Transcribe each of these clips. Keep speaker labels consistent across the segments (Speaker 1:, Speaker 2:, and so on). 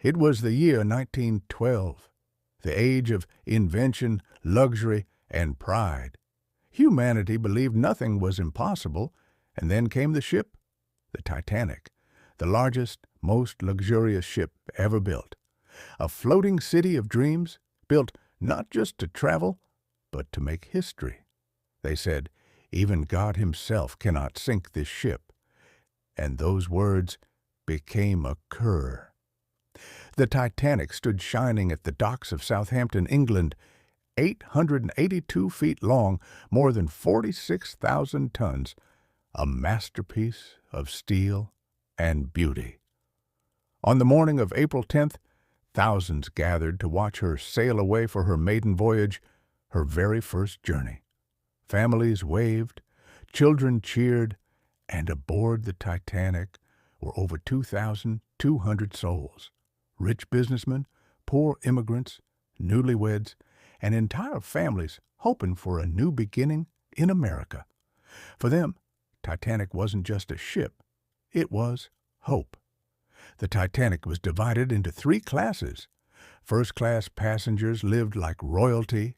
Speaker 1: It was the year 1912, the age of invention, luxury, and pride. Humanity believed nothing was impossible, and then came the ship, the Titanic, the largest, most luxurious ship ever built. A floating city of dreams, built not just to travel, but to make history. They said, even God himself cannot sink this ship. And those words became a cur. The Titanic stood shining at the docks of Southampton, England, 882 feet long, more than 46,000 tons, a masterpiece of steel and beauty. On the morning of April 10th, thousands gathered to watch her sail away for her maiden voyage, her very first journey. Families waved, children cheered, and aboard the Titanic were over 2,200 souls, rich businessmen, poor immigrants, newlyweds, and entire families hoping for a new beginning in America. For them, Titanic wasn't just a ship, it was hope. The Titanic was divided into 3 classes. First-class passengers lived like royalty,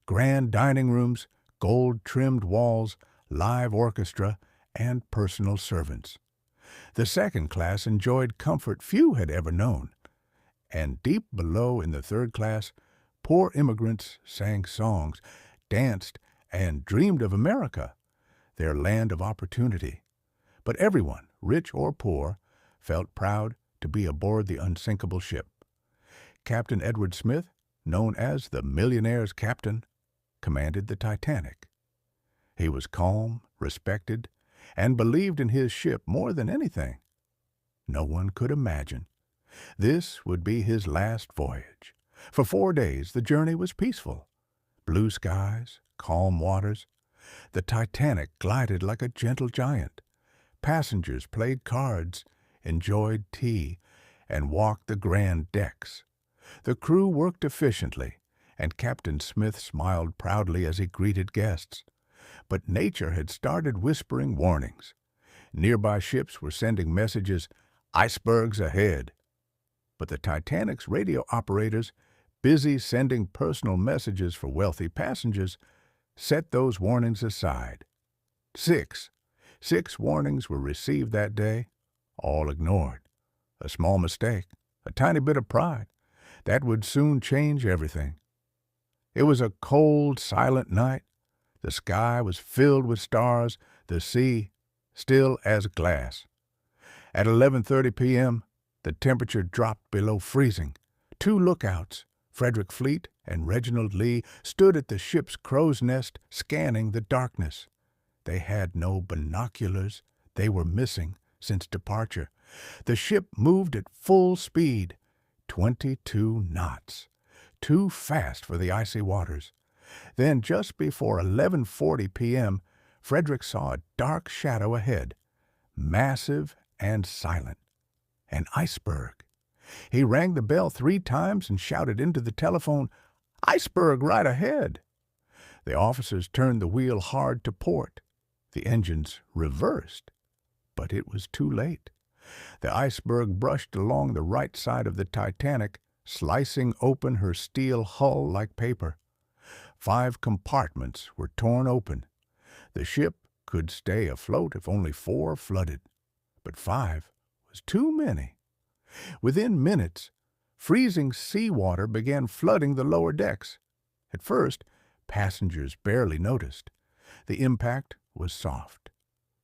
Speaker 1: grand dining rooms, gold-trimmed walls, live orchestra, and personal servants. The second class enjoyed comfort few had ever known. And deep below in the third class, poor immigrants sang songs, danced, and dreamed of America, their land of opportunity. But everyone, rich or poor, felt proud to be aboard the unsinkable ship. Captain Edward Smith, known as the Millionaire's Captain, commanded the Titanic. He was calm, respected, and believed in his ship more than anything. No one could imagine. This would be his last voyage. For 4 days, the journey was peaceful. Blue skies, calm waters. The Titanic glided like a gentle giant. Passengers played cards, enjoyed tea, and walked the grand decks. The crew worked efficiently, and Captain Smith smiled proudly as he greeted guests. But nature had started whispering warnings. Nearby ships were sending messages, "Icebergs ahead." But the Titanic's radio operators, busy sending personal messages for wealthy passengers, set those warnings aside. Six warnings were received that day, all ignored. A small mistake, a tiny bit of pride, that would soon change everything. It was a cold, silent night. The sky was filled with stars, the sea still as glass. At 11:30 p.m., the temperature dropped below freezing. 2 lookouts, Frederick Fleet and Reginald Lee, stood at the ship's crow's nest scanning the darkness. They had no binoculars. They were missing since departure. The ship moved at full speed, 22 knots, too fast for the icy waters. Then, just before 11:40 p.m., Frederick saw a dark shadow ahead, massive and silent. An iceberg. He rang the bell 3 times and shouted into the telephone, "Iceberg right ahead!" The officers turned the wheel hard to port. The engines reversed, but it was too late. The iceberg brushed along the right side of the Titanic, slicing open her steel hull like paper. 5 compartments were torn open. The ship could stay afloat if only 4 flooded, but 5 was too many. Within minutes, freezing seawater began flooding the lower decks. At first, passengers barely noticed. The impact was soft,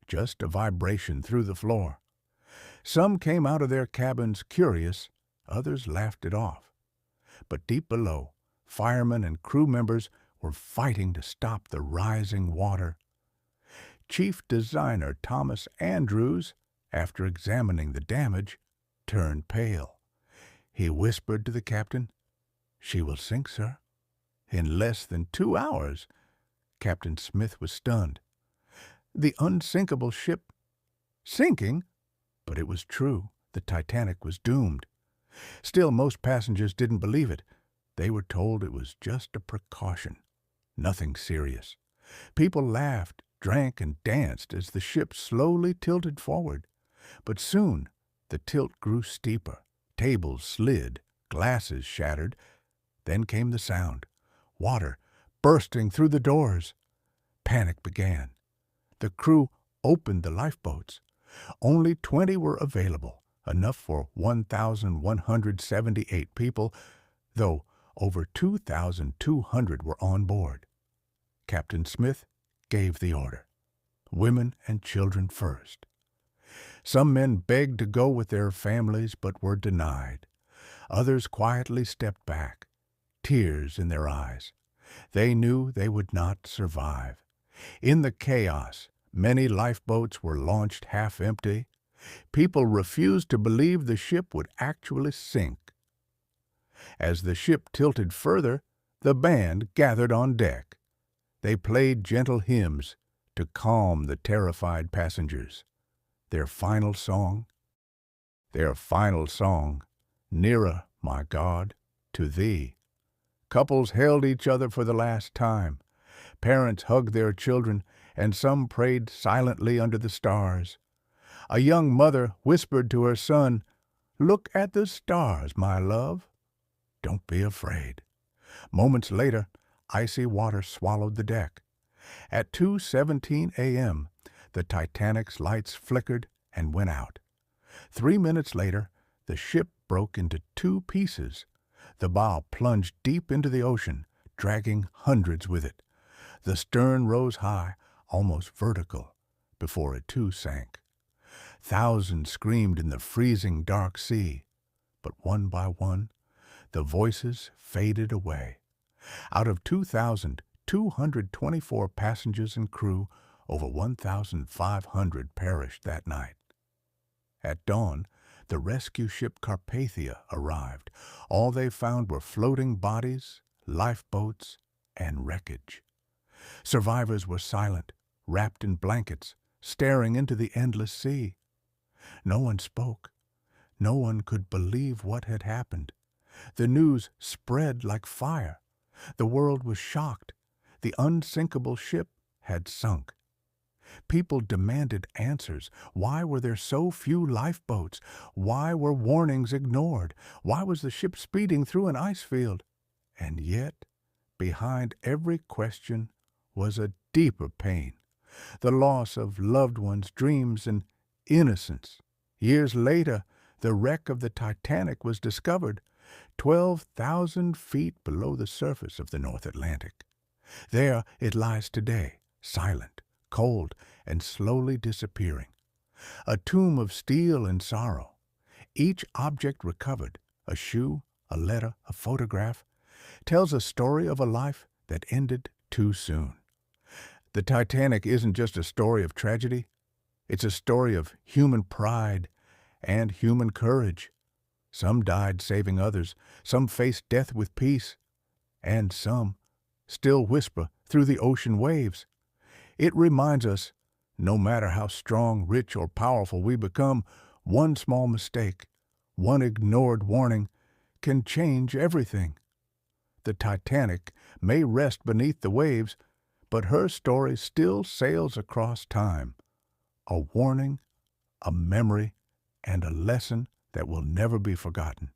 Speaker 1: just a vibration through the floor. Some came out of their cabins curious, others laughed it off. But deep below, firemen and crew members were fighting to stop the rising water. Chief Designer Thomas Andrews, after examining the damage, turned pale. He whispered to the captain, "She will sink, sir." In less than 2 hours, Captain Smith was stunned. The unsinkable ship sinking? But it was true. The Titanic was doomed. Still, most passengers didn't believe it. They were told it was just a precaution, nothing serious. People laughed, drank, and danced as the ship slowly tilted forward. But soon, the tilt grew steeper, Tables slid, glasses shattered. Then came the sound. Water bursting through the doors. Panic began. The crew opened the lifeboats. Only 20 were available, enough for 1,178 people, though over 2,200 were on board. Captain Smith gave the order. Women and children first. Some men begged to go with their families but were denied. Others quietly stepped back, tears in their eyes. They knew they would not survive. In the chaos, many lifeboats were launched half empty. People refused to believe the ship would actually sink. As the ship tilted further, the band gathered on deck. They played gentle hymns to calm the terrified passengers. Their final song, Nearer, my God, to Thee. Couples held each other for the last time. Parents hugged their children, and some prayed silently under the stars. A young mother whispered to her son, "Look at the stars, my love. Don't be afraid." Moments later, icy water swallowed the deck. At 2:17 a.m., the Titanic's lights flickered and went out. 3 minutes later, the ship broke into 2 pieces. The bow plunged deep into the ocean, dragging hundreds with it. The stern rose high, almost vertical, before it too sank. Thousands screamed in the freezing dark sea, but one by one, the voices faded away. Out of 2,224 passengers and crew, over 1,500 perished that night. At dawn, the rescue ship Carpathia arrived. All they found were floating bodies, lifeboats, and wreckage. Survivors were silent, wrapped in blankets, staring into the endless sea. No one spoke. No one could believe what had happened. The news spread like fire. The world was shocked. The unsinkable ship had sunk. People demanded answers. Why were there so few lifeboats? Why were warnings ignored? Why was the ship speeding through an ice field? And yet, behind every question was a deeper pain. The loss of loved ones, dreams, and innocence. Years later, the wreck of the Titanic was discovered, 12,000 feet below the surface of the North Atlantic. There it lies today, silent, cold, and slowly disappearing. A tomb of steel and sorrow. Each object recovered, a shoe, a letter, a photograph, tells a story of a life that ended too soon. The Titanic isn't just a story of tragedy. It's a story of human pride and human courage. Some died saving others, some faced death with peace, and some still whisper through the ocean waves. It reminds us, no matter how strong, rich, or powerful we become, one small mistake, one ignored warning, can change everything. The Titanic may rest beneath the waves, but her story still sails across time. A warning, a memory, and a lesson that will never be forgotten.